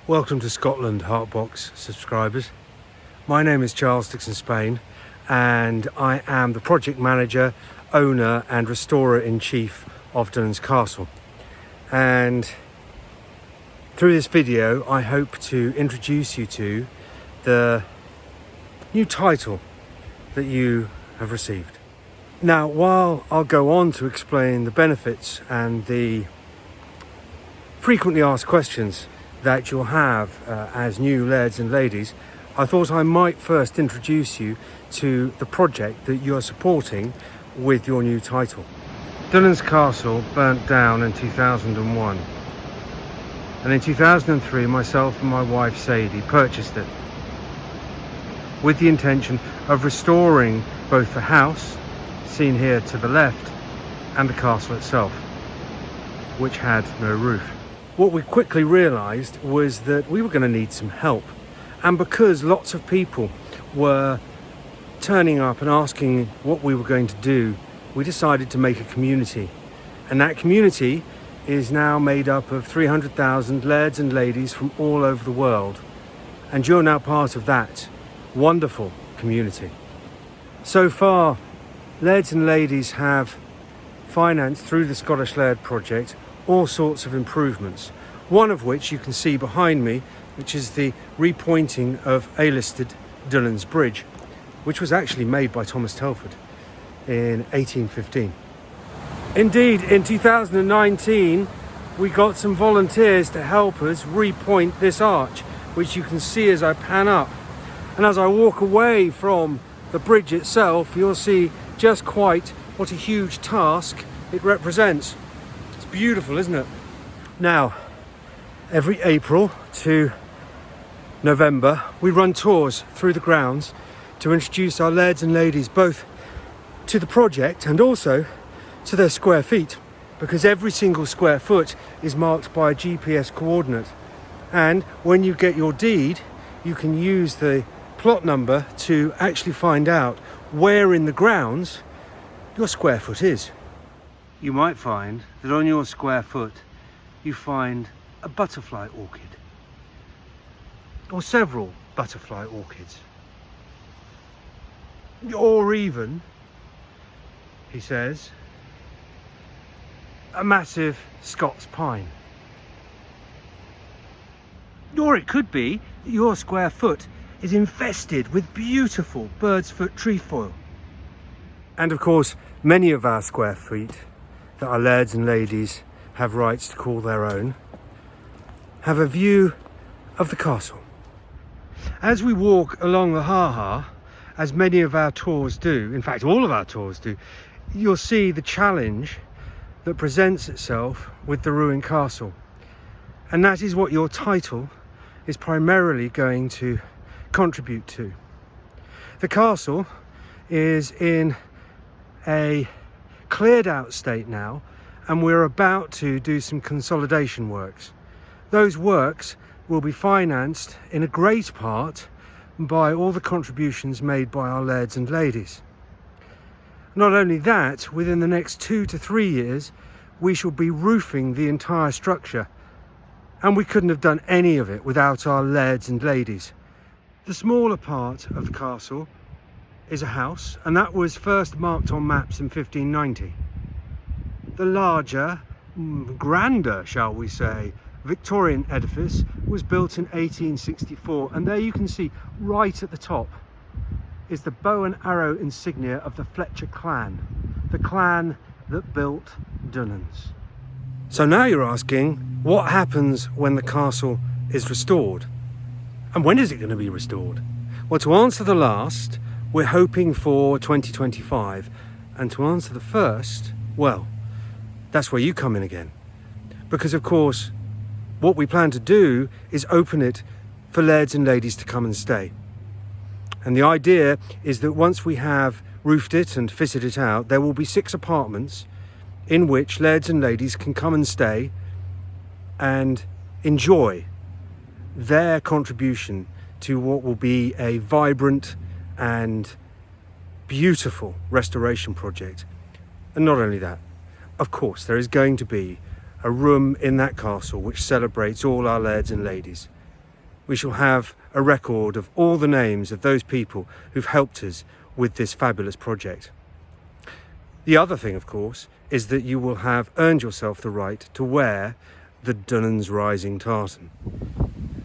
Welcome to Scotland, Heartbox subscribers. My name is Charles Dixon-Spain and I am the project manager, owner and restorer-in-chief of Dunans Castle. And through this video I hope to introduce you to the new title that you have received. Now, while I'll go on to explain the benefits and the frequently asked questions that you'll have as new lairds and ladies, I thought I might first introduce you to the project that you're supporting with your new title. Dunans Castle burnt down in 2001, and in 2003 myself and my wife Sadie purchased it with the intention of restoring both the house, seen here to the left, and the castle itself, which had no roof. What we quickly realised was that we were going to need some help, and because lots of people were turning up and asking what we were going to do, we decided to make a community, and that community is now made up of 300,000 lairds and ladies from all over the world, and you're now part of that wonderful community. So far, lairds and ladies have financed through the ScottishLaird project all sorts of improvements, one of which you can see behind me, which is the repointing of A-listed Dunans Bridge, which was actually made by Thomas Telford in 1815. Indeed, in 2019 we got some volunteers to help us repoint this arch, which you can see as I pan up. And as I walk away from the bridge itself, you'll see just quite what a huge task it represents. It's beautiful, isn't it? Now, every April to November, we run tours through the grounds to introduce our lairds and ladies both to the project and also to their square feet, because every single square foot is marked by a GPS coordinate. And when you get your deed, you can use the plot number to actually find out where in the grounds your square foot is. You might find that on your square foot you find a butterfly orchid, or several butterfly orchids, or even, he says, a massive Scots pine. Or it could be that your square foot is infested with beautiful bird's foot trefoil. And of course, many of our square feet that our lairds and ladies have rights to call their own have a view of the castle. As we walk along the ha-ha, as many of our tours do, in fact all of our tours do, you'll see the challenge that presents itself with the ruined castle. And that is what your title is primarily going to contribute to. The castle is in a cleared out state now, and we're about to do some consolidation works. Those works will be financed in a great part by all the contributions made by our lairds and ladies. Not only that, within the next 2 to 3 years we shall be roofing the entire structure, and we couldn't have done any of it without our lairds and ladies. The smaller part of the castle is a house, and that was first marked on maps in 1590. The larger, grander, shall we say, Victorian edifice was built in 1864, and there you can see right at the top is the bow and arrow insignia of the Fletcher clan, the clan that built Dunans. So now you're asking, what happens when the castle is restored? And when is it going to be restored? Well, to answer the last, we're hoping for 2025. And to answer the first, well, that's where you come in again. Because of course, what we plan to do is open it for lairds and ladies to come and stay. And the idea is that once we have roofed it and fitted it out, there will be 6 apartments in which lairds and ladies can come and stay and enjoy their contribution to what will be a vibrant and beautiful restoration project. And not only that, of course, there is going to be a room in that castle which celebrates all our lairds and ladies. we shall have a record of all the names of those people who've helped us with this fabulous project. The other thing, of course, is that you will have earned yourself the right to wear the Dunans Rising tartan.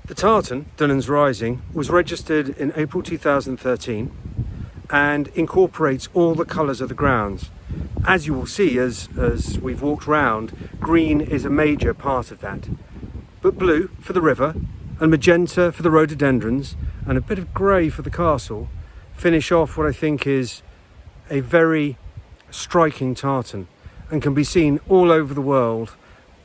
The tartan, Dunans Rising, was registered in April 2013 and incorporates all the colours of the grounds. As you will see as we've walked round, green is a major part of that. But blue for the river and magenta for the rhododendrons and a bit of grey for the castle finish off what I think is a very striking tartan and can be seen all over the world,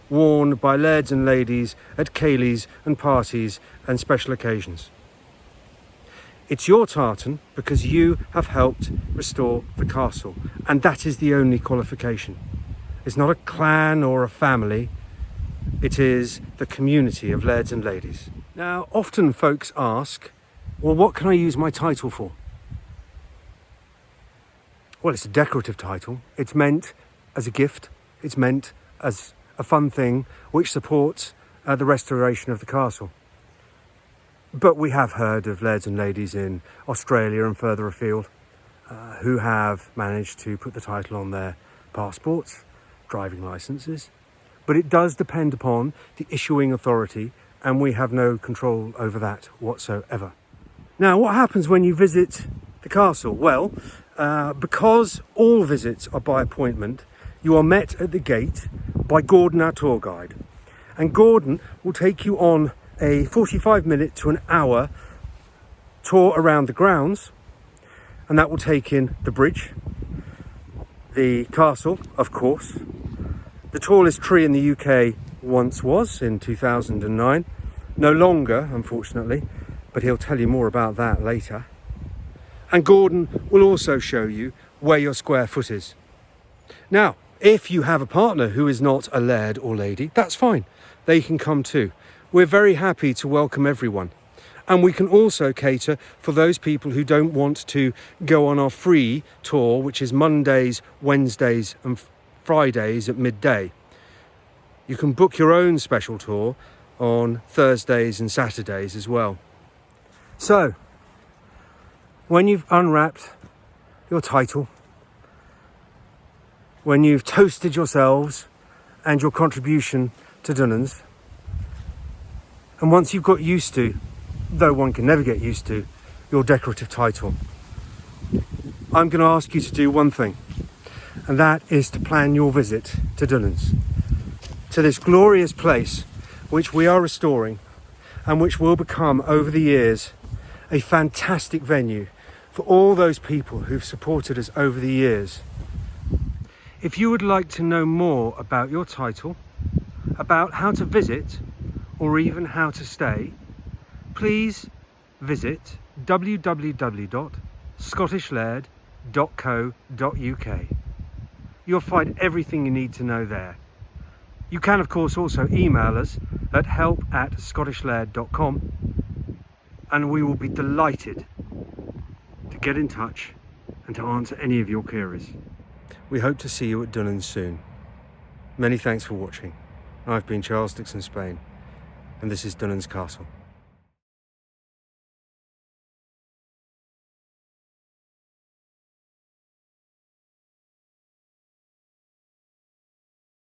worn by lairds and ladies at ceilidhs and parties and special occasions. It's your tartan because you have helped restore the castle, and that is the only qualification. It's not a clan or a family, it is the community of lairds and ladies. Now, often folks ask, well, what can I use my title for? Well, it's a decorative title. It's meant as a gift. It's meant as a fun thing which supports the restoration of the castle. But we have heard of lairds and ladies in Australia and further afield who have managed to put the title on their passports, driving licenses. But it does depend upon the issuing authority, and we have no control over that whatsoever. Now, what happens when you visit the castle? Well, because all visits are by appointment, you are met at the gate by Gordon, our tour guide. And Gordon will take you on a 45-minute to an hour tour around the grounds, and that will take in the bridge, the castle, of course. The tallest tree in the UK once was in 2009. No longer, unfortunately, but he'll tell you more about that later. And Gordon will also show you where your square foot is. Now, if you have a partner who is not a laird or lady, that's fine. They can come too. We're very happy to welcome everyone. And we can also cater for those people who don't want to go on our free tour, which is Mondays, Wednesdays and Fridays at midday. You can book your own special tour on Thursdays and Saturdays as well. So, when you've unwrapped your title, when you've toasted yourselves and your contribution to Dunans, and once you've got used to, though one can never get used to, your decorative title, I'm going to ask you to do one thing, and that is to plan your visit to Dunans, to this glorious place which we are restoring and which will become over the years a fantastic venue for all those people who've supported us over the years. If you would like to know more about your title, about how to visit or even how to stay, please visit www.ScottishLaird.co.uk. You'll find everything you need to know there. You can, of course, also email us at help@ScottishLaird.com, and we will be delighted to get in touch and to answer any of your queries. We hope to see you at Dunans soon. Many thanks for watching. I've been Charles Dixon-Spain, and this is Dunans Castle.